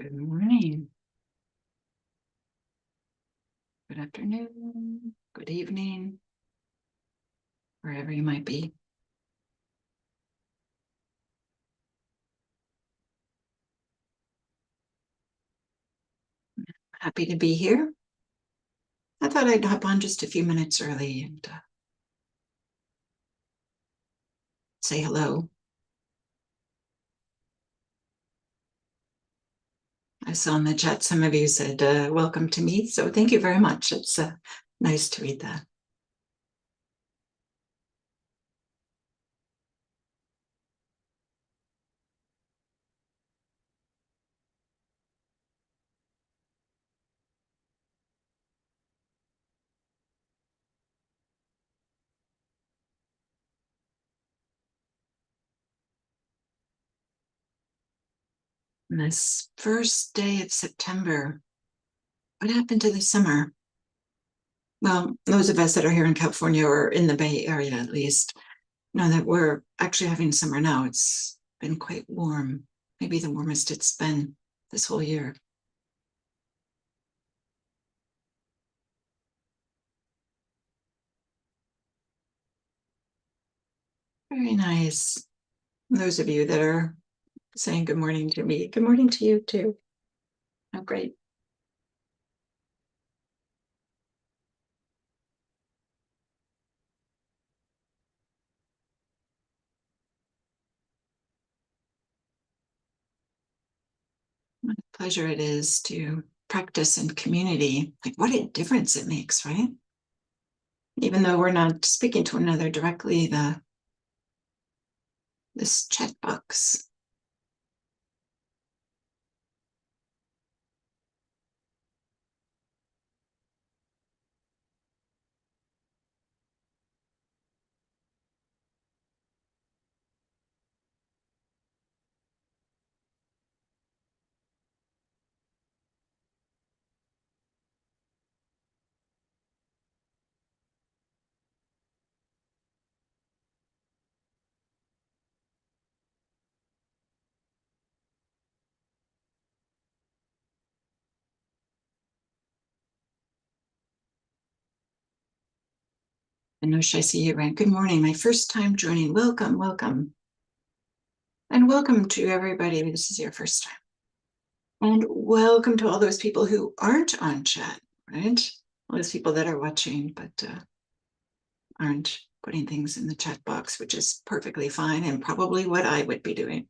Good morning. Good afternoon. Good evening. Wherever you might be. Happy to be here. I thought I'd hop on just a few minutes early and say hello. I saw in the chat some of you said welcome to me, so thank you very much. It's nice to read that. On this first day of September, what happened to the summer? Well, those of us that are here in California or in the Bay Area at least know that we're actually having summer now. It's been quite warm, maybe the warmest it's been this whole year. Very nice. Those of you that are saying good morning to me, good morning to you too. Oh, great. What a pleasure it is to practice in community. Like, what a difference it makes, right? Even though we're not speaking to one another directly, this chat box. Anush, I see you, right? Good morning. My first time joining. Welcome, welcome. And welcome to everybody. This is your first time. And welcome to all those people who aren't on chat, right? All those people that are watching, but aren't putting things in the chat box, which is perfectly fine and probably what I would be doing.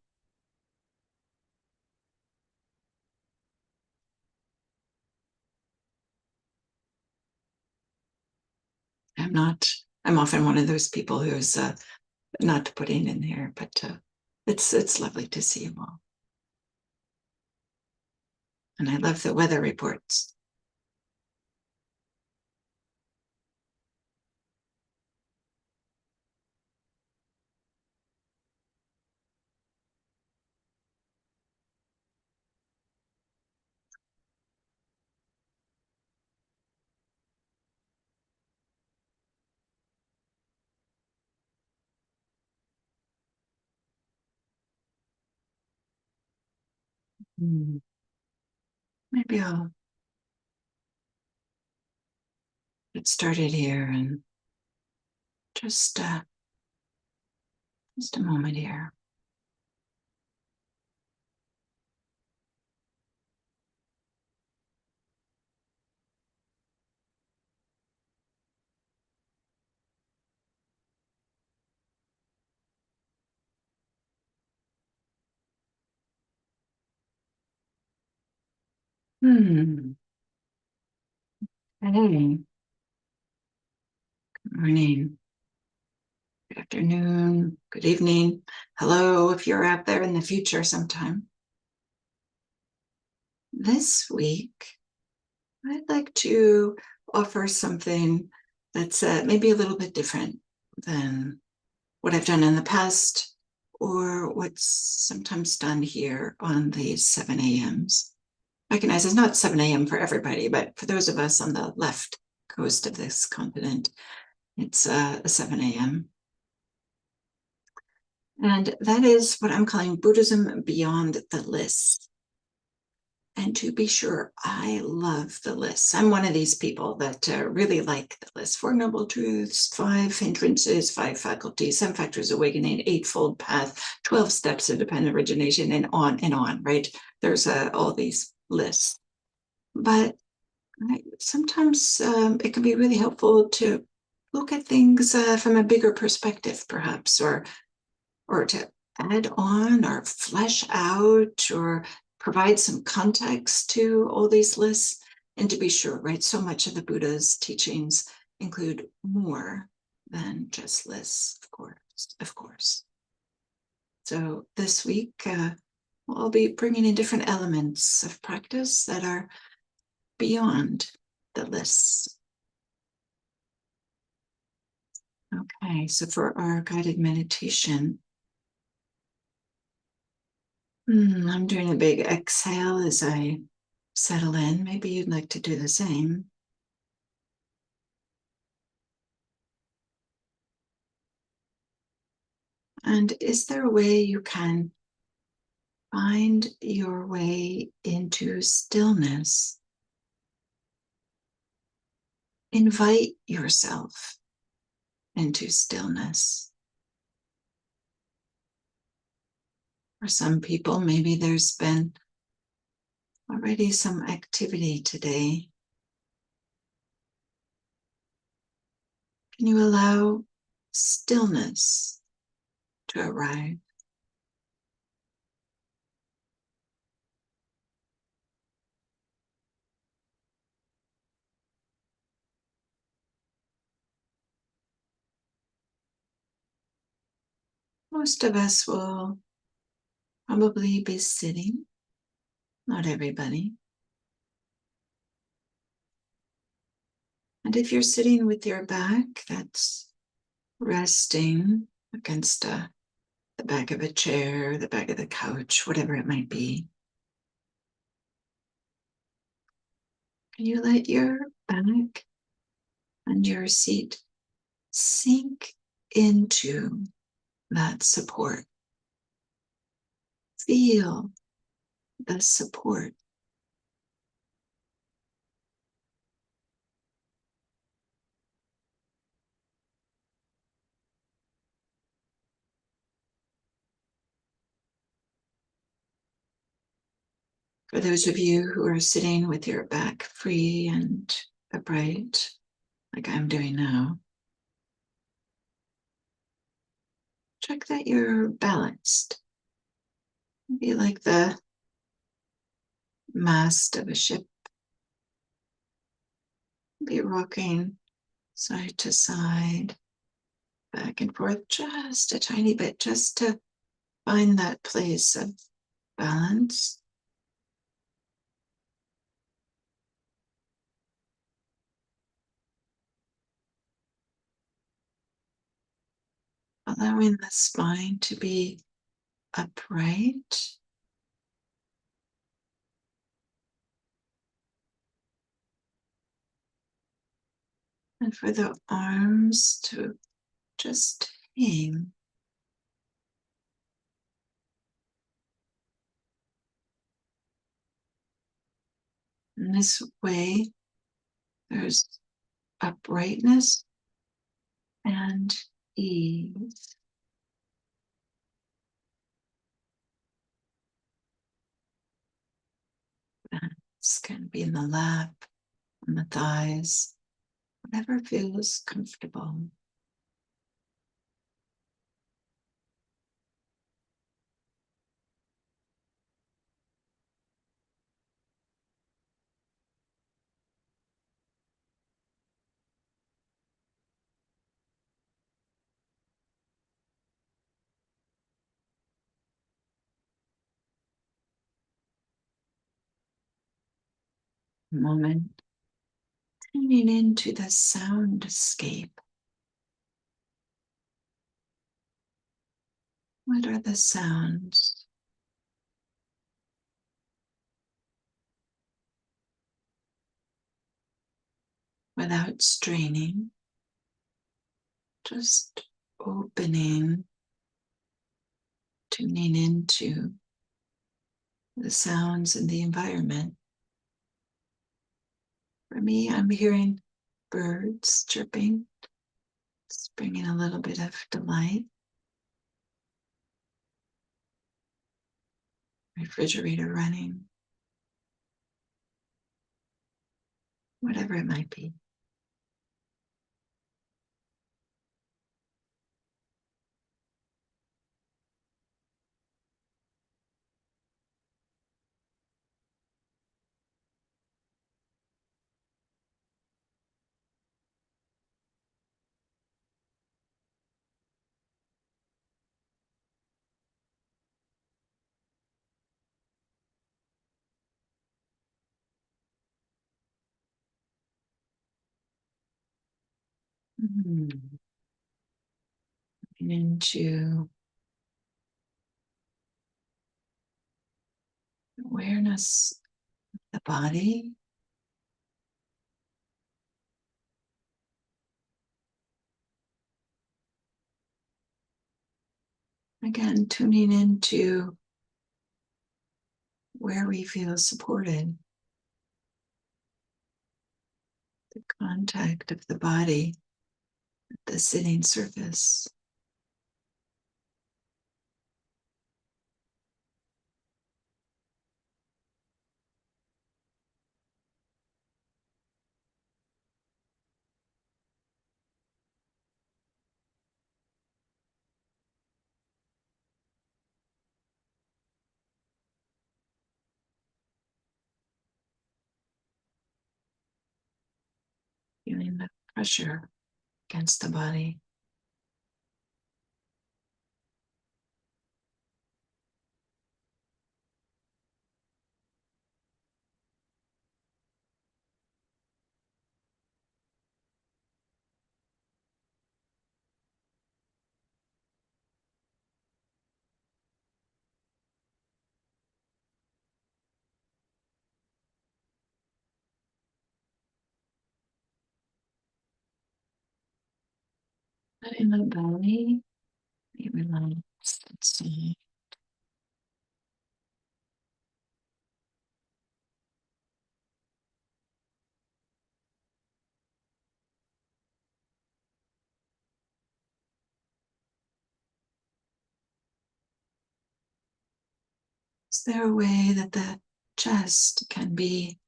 I'm often one of those people who's not putting in there, but it's lovely to see you all. And I love the weather reports. Maybe I'll get started here and just a moment here. Hey, good morning, good afternoon, good evening. Hello, if you're out there in the future sometime. This week, I'd like to offer something that's maybe a little bit different than what I've done in the past or what's sometimes done here on the 7 a.m.s. I recognize it's not 7 a.m. for everybody, but for those of us on the left coast of this continent, it's a 7 a.m. And that is what I'm calling Buddhism beyond the list. And to be sure, I love the lists. I'm one of these people that really like the list. Four Noble Truths, 5 hindrances, 5 faculties, 7 factors of awakening, eightfold path, 12 steps of dependent origination, and on, right? There's all these lists. But sometimes it can be really helpful to look at things from a bigger perspective, perhaps, or to add on or flesh out or provide some context to all these lists. And to be sure, right, so much of the Buddha's teachings include more than just lists, of course. So this week, I'll be bringing in different elements of practice that are beyond the lists. Okay, so for our guided meditation, I'm doing a big exhale as I settle in. Maybe you'd like to do the same. And is there a way you can find your way into stillness? Invite yourself into stillness. For some people, maybe there's been already some activity today. Can you allow stillness to arrive? Most of us will probably be sitting, not everybody. And if you're sitting with your back, that's resting against the back of a chair, the back of the couch, whatever it might be. Can you let your back and your seat sink into that support? Feel the support. For those of you who are sitting with your back free and upright, like I'm doing now, check that you're balanced. Be like the mast of a ship. Be rocking side to side, back and forth, just a tiny bit, just to find that place of balance. Allowing the spine to be upright. And for the arms to just hang. In this way, there's uprightness and ease. This can be in the lap, on the thighs, whatever feels comfortable. Moment, tuning into the soundscape. What are the sounds? Without straining, just opening, tuning into the sounds in the environment. For me, I'm hearing birds chirping. It's bringing a little bit of delight. Refrigerator running, whatever it might be. Mm. Into awareness of the body. Again, tuning into where we feel supported, the contact of the body with the sitting surface. Feeling the pressure against the body. Letting the belly be relaxed and soft. Is there a way that the chest can be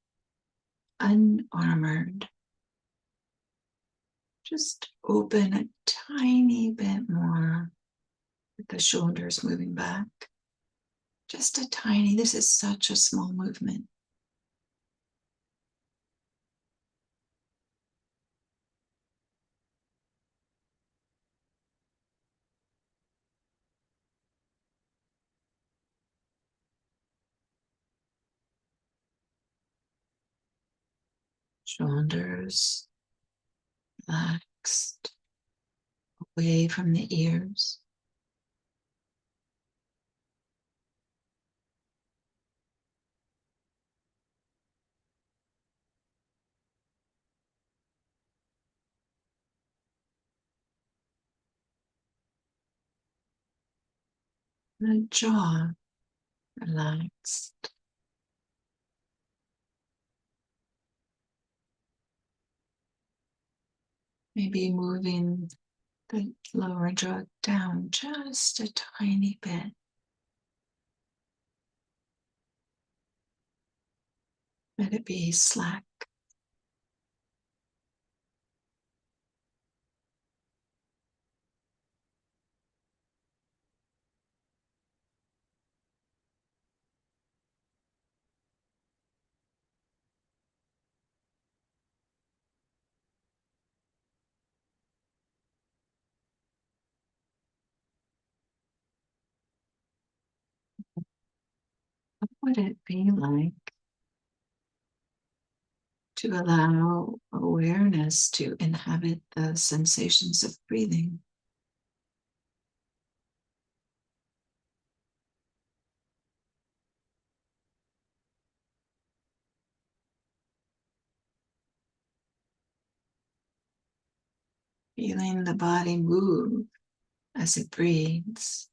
unarmored? Just open a tiny bit more with the shoulders moving back. Just a tiny, this is such a small movement. Shoulders relaxed away from the ears. The jaw relaxed. Maybe moving the lower jaw down just a tiny bit. Let it be slack. What would it be like to allow awareness to inhabit the sensations of breathing? Feeling the body move as it breathes.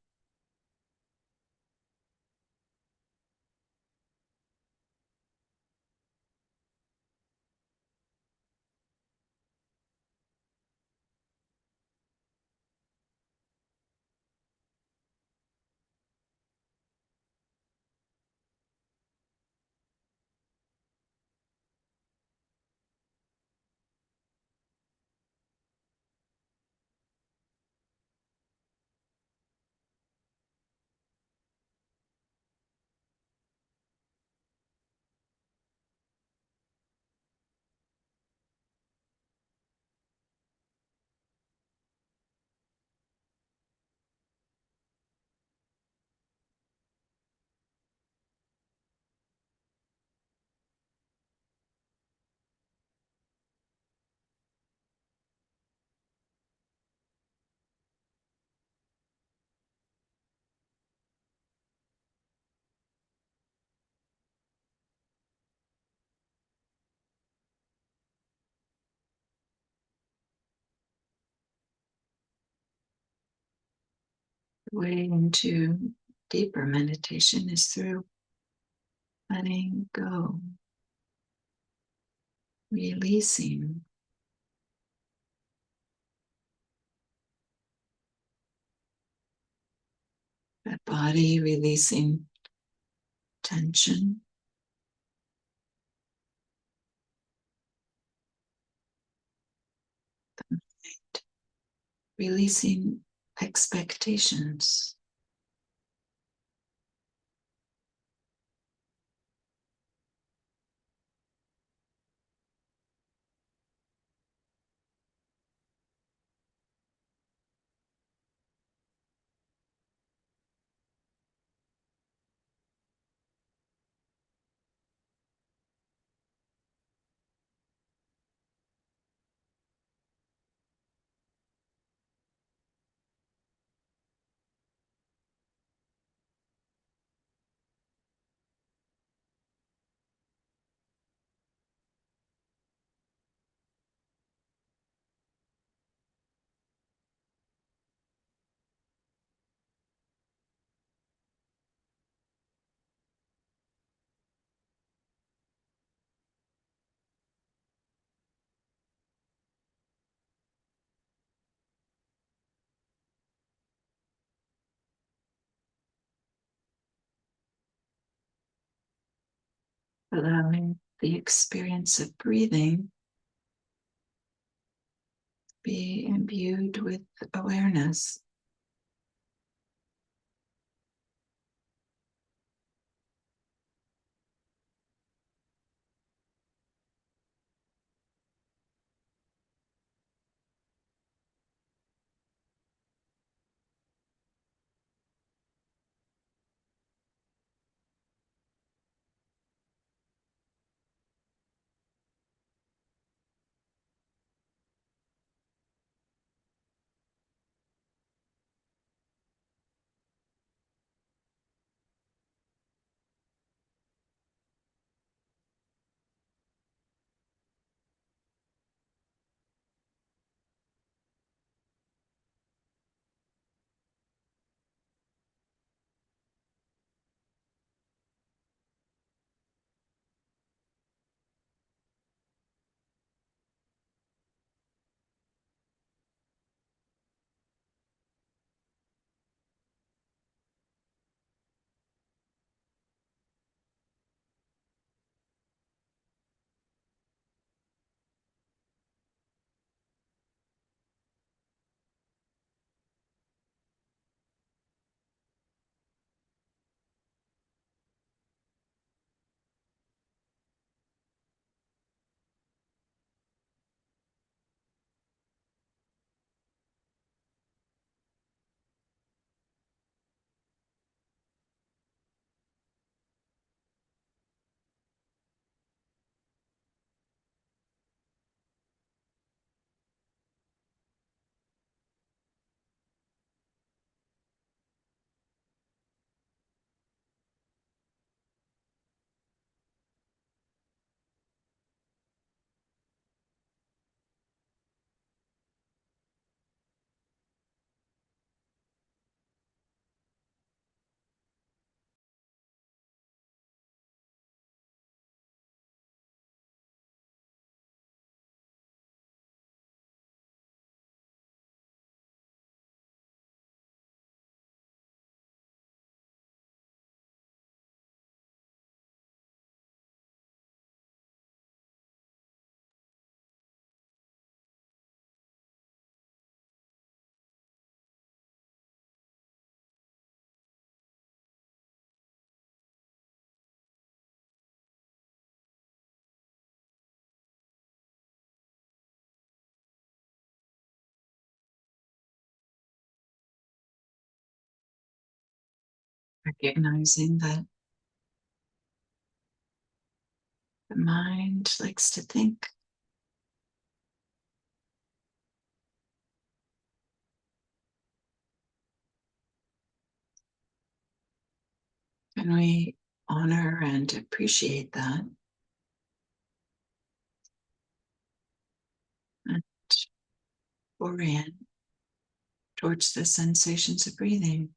The way into deeper meditation is through letting go, releasing. That body releasing tension, releasing expectations. Allowing the experience of breathing be imbued with awareness. Recognizing that the mind likes to think, and we honor and appreciate that and orient towards the sensations of breathing.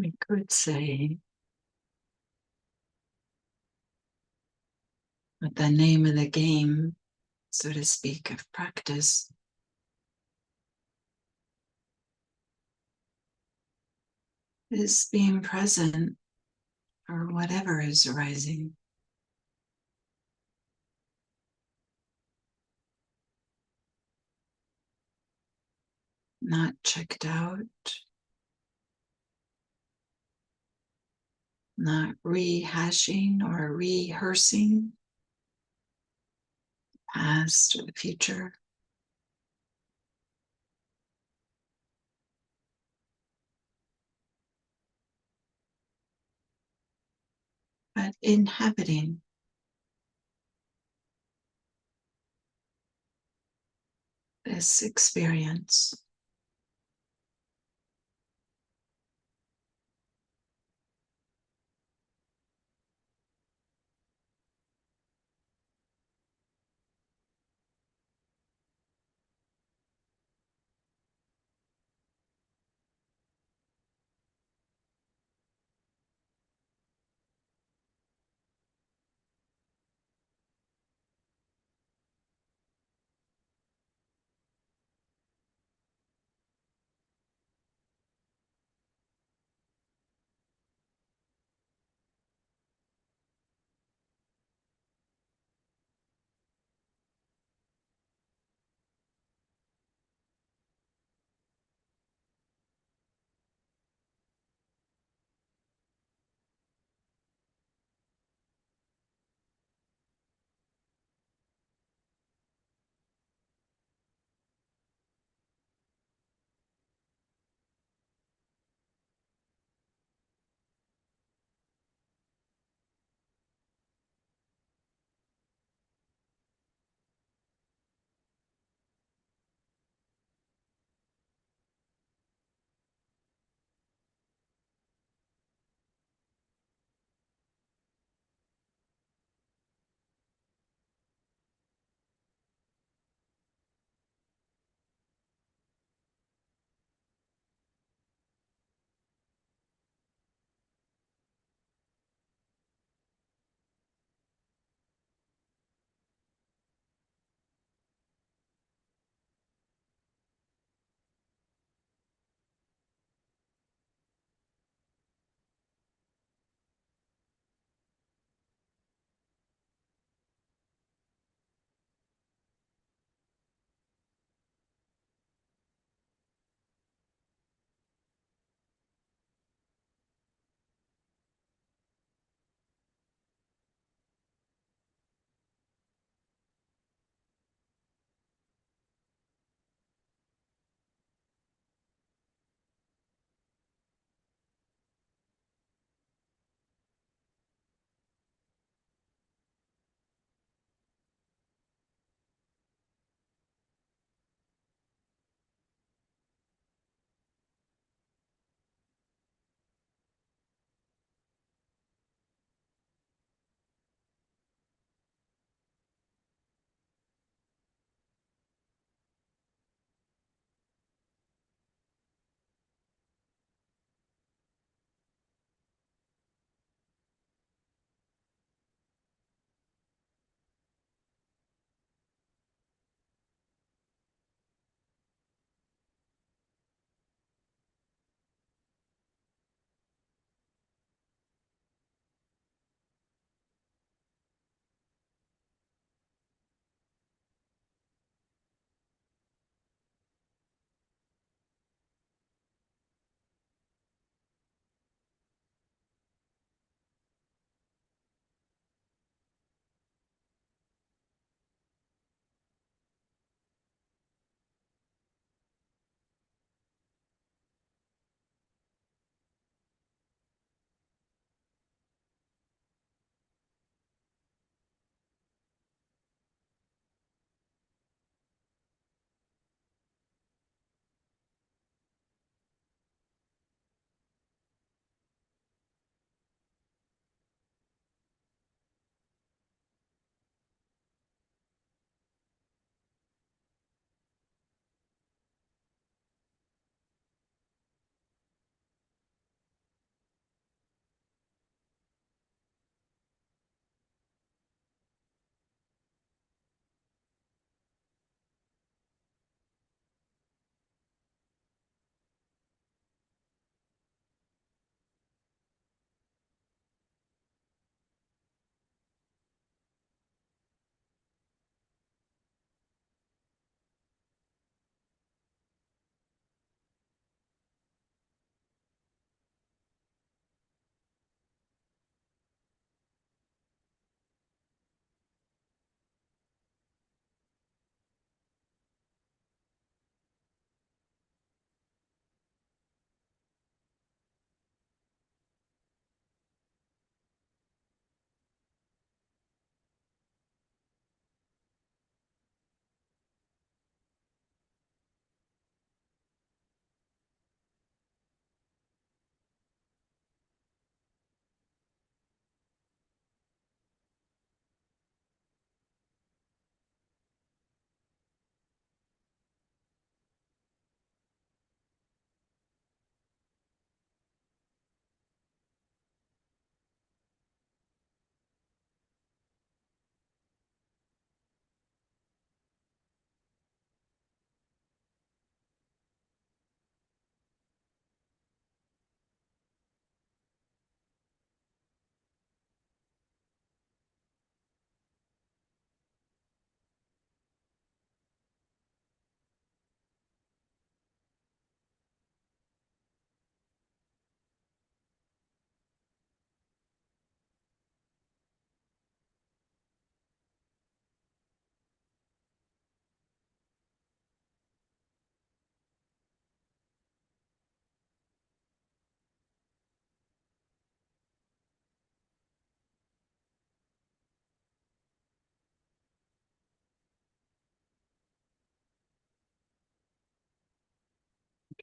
We could say that the name of the game, so to speak, of practice is being present for whatever is arising, not checked out, not rehashing or rehearsing the past or the future, but inhabiting this experience.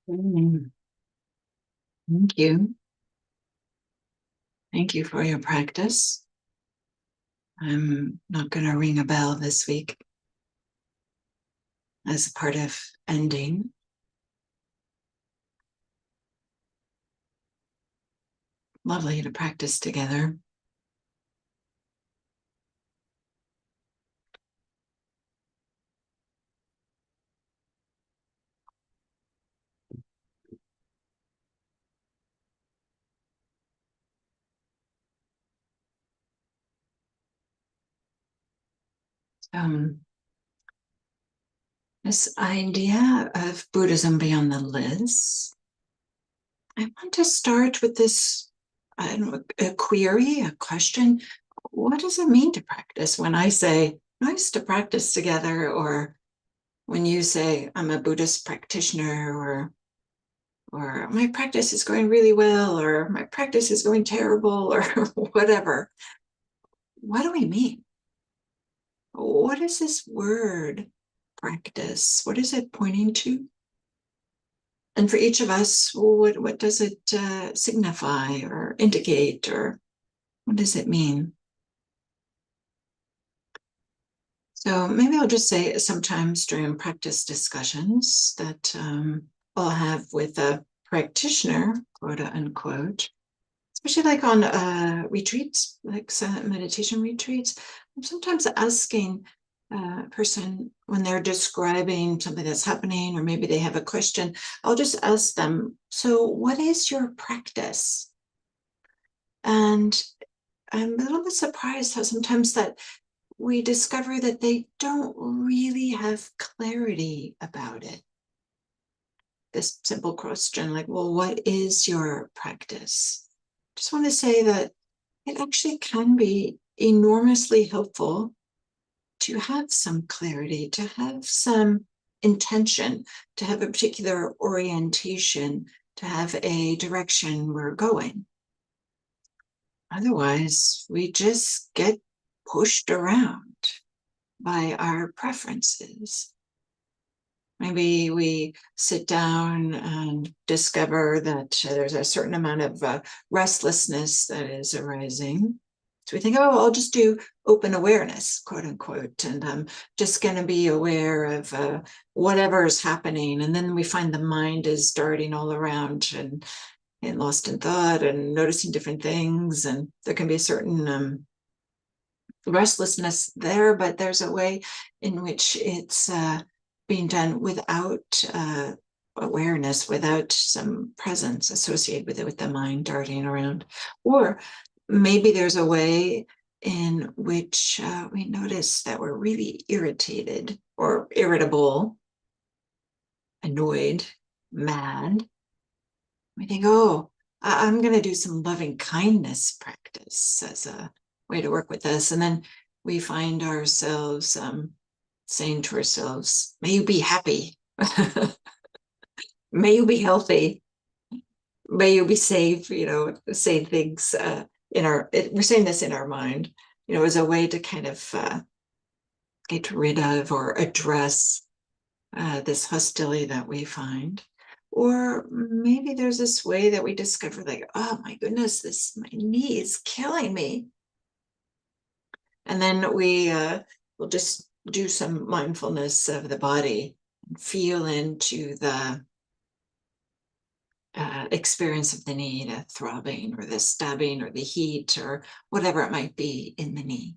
Mm. Thank you. Thank you for your practice. I'm not going to ring a bell this week as a part of ending. Lovely to practice together. Um, this idea of Buddhism beyond the lists, I want to start with this a query, a question. What does it mean to practice? When I say, nice to practice together, or when you say, I'm a Buddhist practitioner, or my practice is going really well, or my practice is going terrible, or whatever. What do we mean? What is this word practice? What is it pointing to? And for each of us, what does it signify or indicate, or what does it mean? So maybe I'll just say sometimes during practice discussions that I'll have with a practitioner, quote unquote, especially like on retreats, like silent meditation retreats. I'm sometimes asking a person when they're describing something that's happening, or maybe they have a question, I'll just ask them, so what is your practice? And I'm a little bit surprised how sometimes that we discover that they don't really have clarity about it. This simple question, like, well, what is your practice? Just want to say that it actually can be enormously helpful to have some clarity, to have some intention, to have a particular orientation, to have a direction we're going. Otherwise, we just get pushed around by our preferences. Maybe we sit down and discover that there's a certain amount of restlessness that is arising. So we think, oh, I'll just do open awareness, quote unquote, and I'm just going to be aware of whatever is happening. And then we find the mind is darting all around and lost in thought and noticing different things. And there can be a certain restlessness there, but there's a way in which it's being done without awareness, without some presence associated with it, with the mind darting around. Or maybe there's a way in which we notice that we're really irritated or irritable, annoyed, mad. We think, oh, I'm going to do some loving kindness practice as a way to work with this. And then we find ourselves saying to ourselves, may you be happy. May you be healthy. May you be safe, say things we're saying this in our mind, as a way to kind of get rid of or address this hostility that we find. Or maybe there's this way that we discover, like, oh my goodness, my knee is killing me. And then we will just do some mindfulness of the body and feel into the experience of the knee, the throbbing or the stabbing or the heat or whatever it might be in the knee.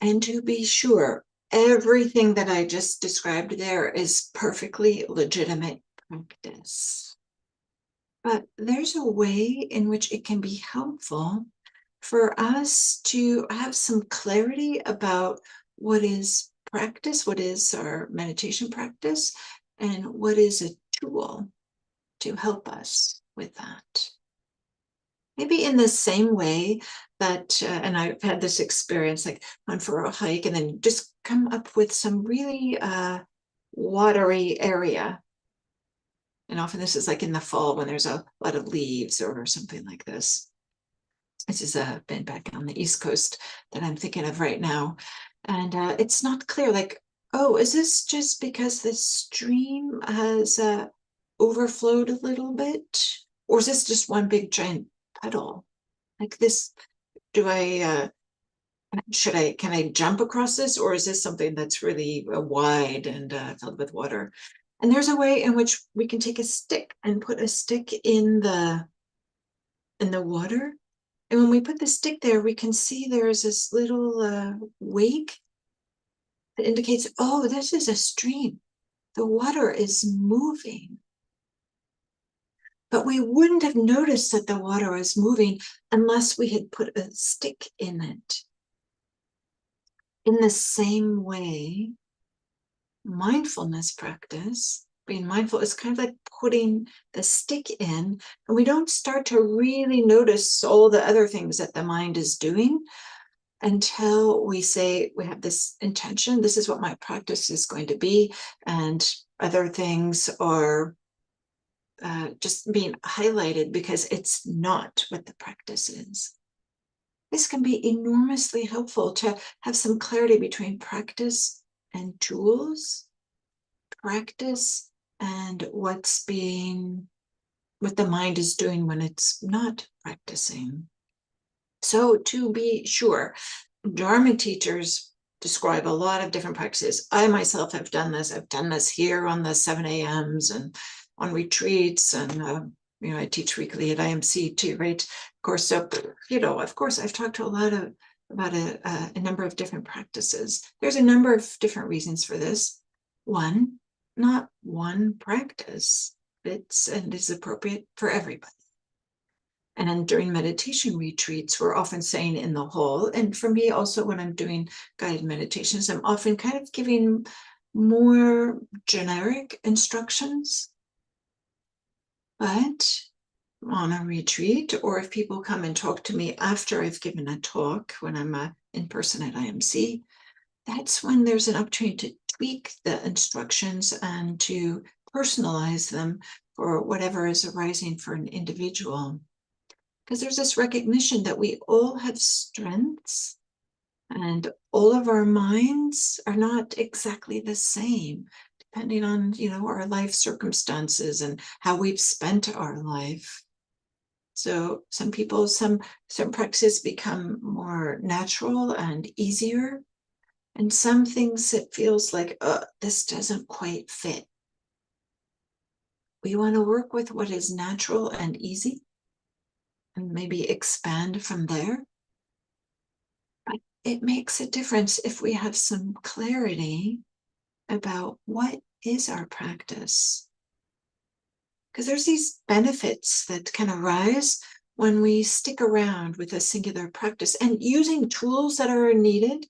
And to be sure, everything that I just described there is perfectly legitimate practice. But there's a way in which it can be helpful for us to have some clarity about what is practice, what is our meditation practice, and what is a tool to help us with that. Maybe in the same way that, and I've had this experience, like gone for a hike and then just come up with some really watery area. And often this is like in the fall when there's a lot of leaves or something like this. This has been back on the East Coast that I'm thinking of right now. And it's not clear, like, oh, is this just because the stream has overflowed a little bit? Or is this just one big giant puddle? Like this, do I, can I jump across this? Or is this something that's really wide and filled with water? And there's a way in which we can take a stick and put a stick in the water. And when we put the stick there, we can see there's this little wake that indicates, oh, this is a stream. The water is moving. But we wouldn't have noticed that the water was moving unless we had put a stick in it. In the same way, mindfulness practice, being mindful, is kind of like putting the stick in, and we don't start to really notice all the other things that the mind is doing until we say, we have this intention, this is what my practice is going to be, and other things are just being highlighted because it's not what the practice is. This can be enormously helpful to have some clarity between practice and tools, practice and what the mind is doing when it's not practicing. So to be sure, Dharma teachers describe a lot of different practices. I myself have done this. I've done this here on the 7 a.m.s and on retreats, and I teach weekly at IMC too, right? Of course, so of course, I've talked to about a number of different practices. There's a number of different reasons for this. One, not one practice fits and is appropriate for everybody. And during meditation retreats, we're often saying in the whole, and for me also when I'm doing guided meditations, I'm often kind of giving more generic instructions. But on a retreat, or if people come and talk to me after I've given a talk, when I'm in person at IMC, that's when there's an opportunity to tweak the instructions and to personalize them for whatever is arising for an individual. Because there's this recognition that we all have strengths and all of our minds are not exactly the same, depending on, our life circumstances and how we've spent our life. So some people, some practices become more natural and easier. And some things it feels like, this doesn't quite fit. We want to work with what is natural and easy and maybe expand from there. But it makes a difference if we have some clarity about what is our practice. Because there's these benefits that can arise when we stick around with a singular practice and using tools that are needed,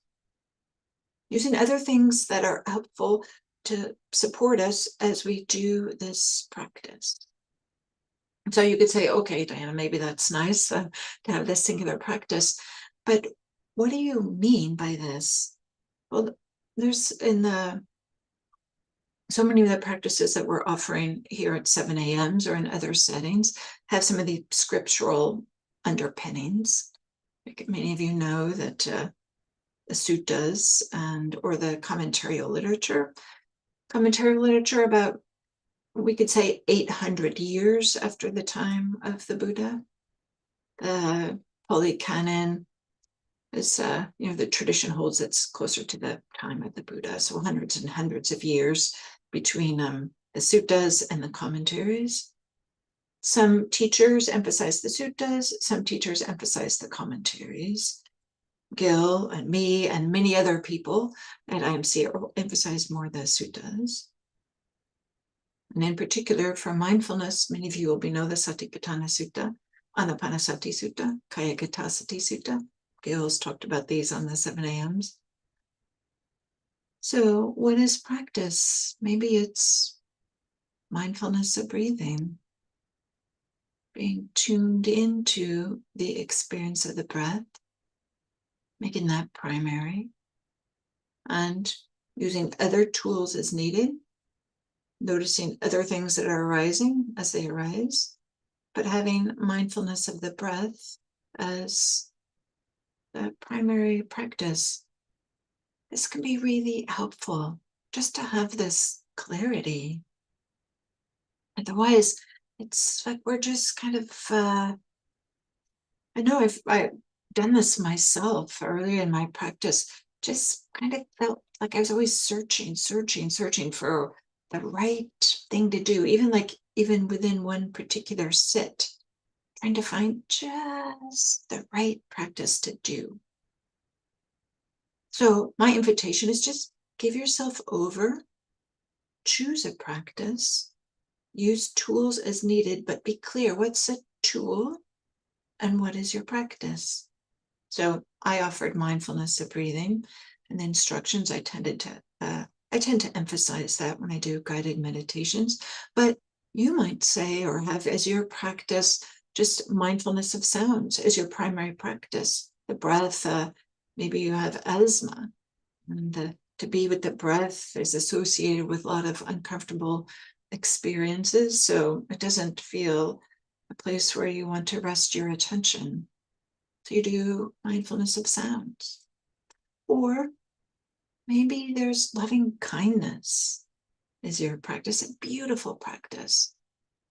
using other things that are helpful to support us as we do this practice. So you could say, okay, Diana, maybe that's nice to have this singular practice, but what do you mean by this? Well, there's so many of the practices that we're offering here at 7 a.m.s or in other settings have some of the scriptural underpinnings. Like many of you know that the suttas or the commentarial literature about, we could say, 800 years after the time of the Buddha. The Pali Canon is, the tradition holds it's closer to the time of the Buddha, so hundreds and hundreds of years between the suttas and the commentaries. Some teachers emphasize the suttas, some teachers emphasize the commentaries. Gil and me and many other people at IMC emphasize more the suttas. And in particular, for mindfulness, many of you will know the Satipatthana Sutta, Anapanasati Sutta, Kayagattasati Sutta. Gil's talked about these on the 7 a.m.s. So what is practice? Maybe it's mindfulness of breathing, being tuned into the experience of the breath, making that primary, and using other tools as needed, noticing other things that are arising as they arise, but having mindfulness of the breath as the primary practice. This can be really helpful just to have this clarity. Otherwise, it's like we're just kind of, I know I've done this myself earlier in my practice, just kind of felt like I was always searching for the right thing to do, even within one particular sit, trying to find just the right practice to do. So my invitation is just give yourself over, choose a practice, use tools as needed, but be clear what's a tool and what is your practice. So I offered mindfulness of breathing and the instructions. I tend to emphasize that when I do guided meditations, but you might say or have as your practice just mindfulness of sounds as your primary practice. The breath, maybe you have asthma, and to be with the breath is associated with a lot of uncomfortable experiences, so it doesn't feel a place where you want to rest your attention. So you do mindfulness of sounds. Or maybe there's loving kindness is your practice, a beautiful practice.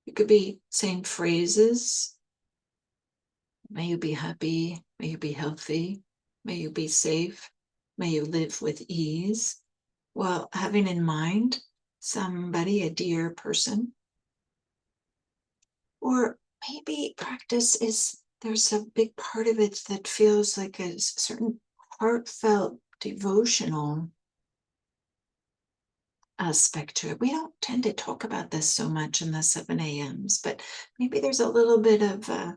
You could be saying phrases. May you be happy. May you be healthy. May you be safe. May you live with ease. Well, having in mind somebody, a dear person. Or maybe practice is, there's a big part of it that feels like a certain heartfelt devotional aspect to it. We don't tend to talk about this so much in the 7 a.m.s, but maybe there's a little bit of a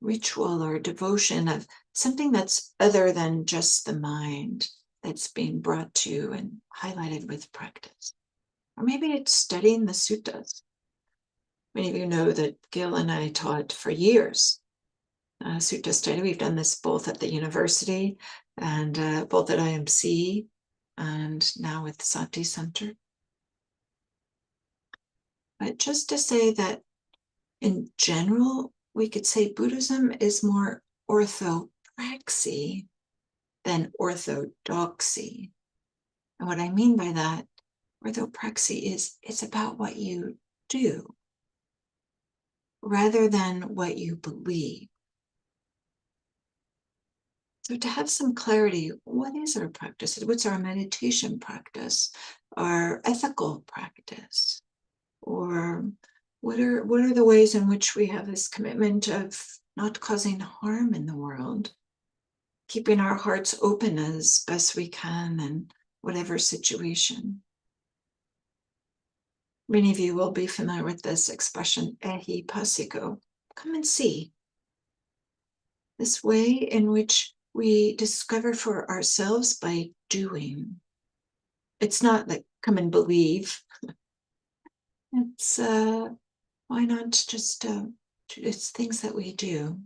ritual or devotion of something that's other than just the mind that's being brought to and highlighted with practice. Or maybe it's studying the suttas. Many of you know that Gil and I taught for years sutta study. We've done this both at the university and both at IMC and now with Sati Center. But just to say that in general, we could say Buddhism is more orthopraxy than orthodoxy. And what I mean by that, orthopraxy is it's about what you do rather than what you believe. So to have some clarity, what is our practice? What's our meditation practice? Our ethical practice? Or what are the ways in which we have this commitment of not causing harm in the world, keeping our hearts open as best we can in whatever situation? Many of you will be familiar with this expression, ehi passiko, come and see. This way in which we discover for ourselves by doing. It's not like come and believe. It's why not just it's things that we do.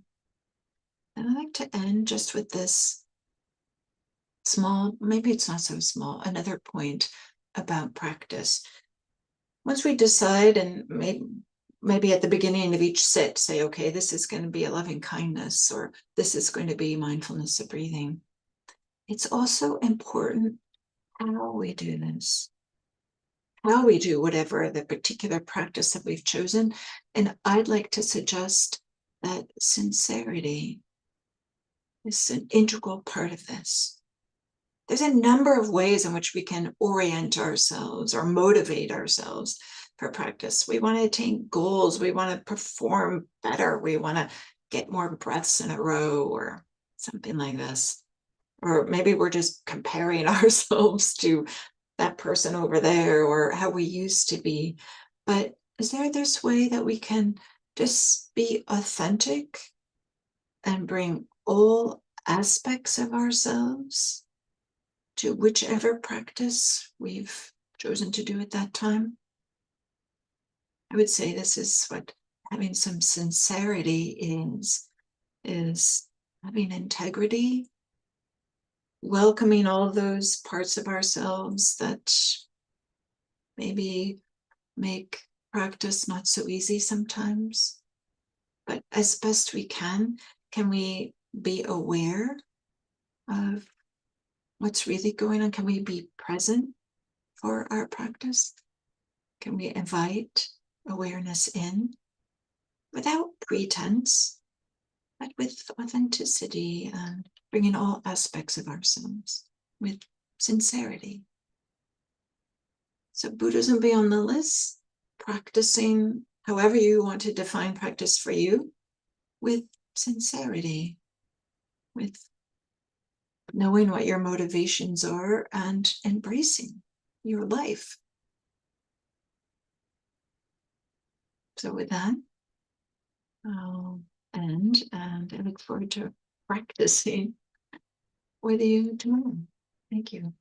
And I like to end just with this small, maybe it's not so small, another point about practice. Once we decide, and maybe at the beginning of each sit, say, okay, this is going to be a loving kindness, or this is going to be mindfulness of breathing. It's also important how we do this, how we do whatever the particular practice that we've chosen. And I'd like to suggest that sincerity is an integral part of this. There's a number of ways in which we can orient ourselves or motivate ourselves for practice. We want to attain goals. We want to perform better. We want to get more breaths in a row or something like this. Or maybe we're just comparing ourselves to that person over there or how we used to be. But is there this way that we can just be authentic and bring all aspects of ourselves to whichever practice we've chosen to do at that time? I would say this is what having some sincerity is having integrity, welcoming all those parts of ourselves that maybe make practice not so easy sometimes. But as best we can we be aware of what's really going on? Can we be present for our practice? Can we invite awareness in without pretense, but with authenticity, and bring in all aspects of ourselves with sincerity? So Buddhism be on the list, practicing however you want to define practice for you, with sincerity, with knowing what your motivations are and embracing your life. So with that, I'll end, and I look forward to practicing with you tomorrow. Thank you.